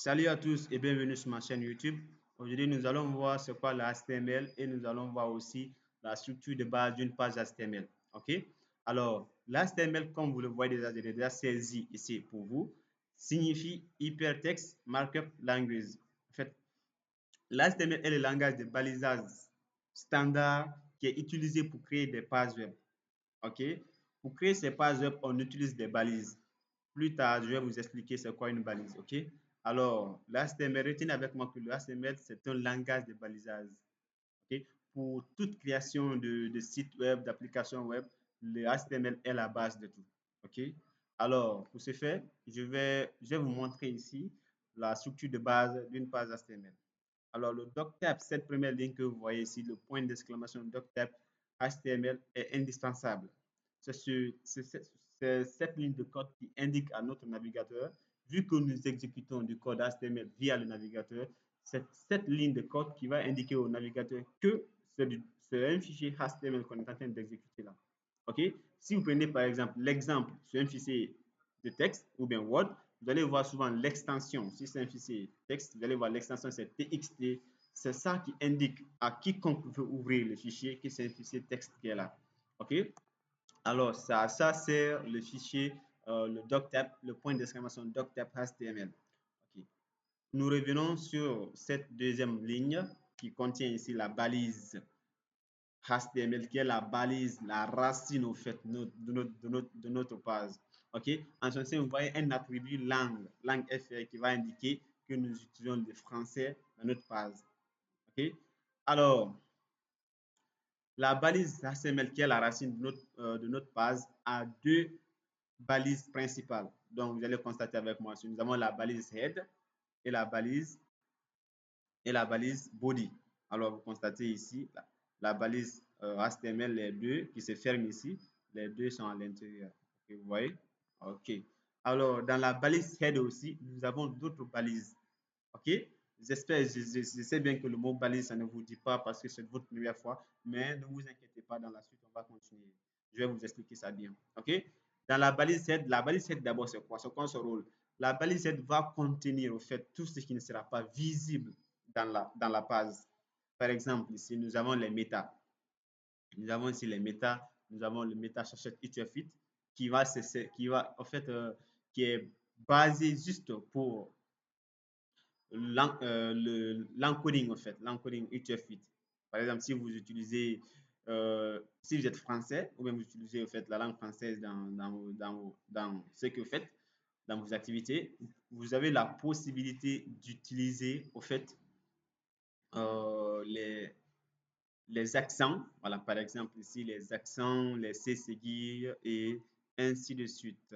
Salut à tous et bienvenue sur ma chaîne YouTube. Aujourd'hui, nous allons voir ce qu'est le HTML et nous allons voir aussi la structure de base d'une page HTML. OK? Alors, l'HTML, comme vous le voyez déjà, j'ai déjà saisi ici pour vous, signifie Hypertext Markup Language. En fait, l'HTML est le langage de balisage standard qui est utilisé pour créer des pages web. OK? Pour créer ces pages web, on utilise des balises. Plus tard, je vais vous expliquer c'est quoi une balise. OK? Alors, l'HTML, retenez avec moi que le HTML, c'est un langage de balisage. OK? Pour toute création de site web, d'application web, le HTML est la base de tout. OK? Alors, pour ce faire, je vais vous montrer ici la structure de base d'une page HTML. Alors, le doctype, cette première ligne que vous voyez ici, le point d'exclamation doctype HTML est indispensable. C'est cette ligne de code qui indique à notre navigateur, vu que nous exécutons du code HTML via le navigateur, c'est cette ligne de code qui va indiquer au navigateur que c'est un fichier HTML qu'on est en train d'exécuter là. OK? Si vous prenez par exemple l'exemple sur un fichier de texte ou bien Word, vous allez voir souvent l'extension. Si c'est un fichier texte, vous allez voir l'extension, c'est TXT. C'est ça qui indique à quiconque veut ouvrir le fichier que c'est un fichier texte qui est là. OK? Alors, ça c'est le fichier, le doctype, le point d'exclamation doctype HTML. OK. Nous revenons sur cette deuxième ligne qui contient ici la balise HTML, qui est la balise, la racine au fait de notre page. OK? En ce sens, vous voyez un attribut langue FR qui va indiquer que nous utilisons le français dans notre page. OK? Alors, la balise HTML, qui est la racine de notre page, a deux balises principales. Donc, vous allez constater avec moi. Nous avons la balise head et la balise body. Alors, vous constatez ici la balise HTML, les deux qui se ferment ici, les deux sont à l'intérieur. Okay, vous voyez? OK. Alors, dans la balise head aussi, nous avons d'autres balises. OK? J'espère, je sais bien que le mot balise, ça ne vous dit pas parce que c'est votre première fois, mais ne vous inquiétez pas, dans la suite, on va continuer. Je vais vous expliquer ça bien. OK? Dans la balise head d'abord, c'est quoi? C'est quoi son rôle? La balise head va contenir, au fait, tout ce qui ne sera pas visible dans la page. Par exemple, ici, nous avons les méta. Nous avons ici les méta. Nous avons le méta chercheur UTF-8 en fait, qui est basé juste pour l'encoding, en fait, l'encoding UTF-8. Par exemple, si vous utilisez, si vous êtes français, ou bien vous utilisez, en fait, la langue française dans ce que vous faites, dans vos activités, vous avez la possibilité d'utiliser, au fait, euh, les, les accents. Voilà, par exemple, ici, les accents, les C seguir et ainsi de suite.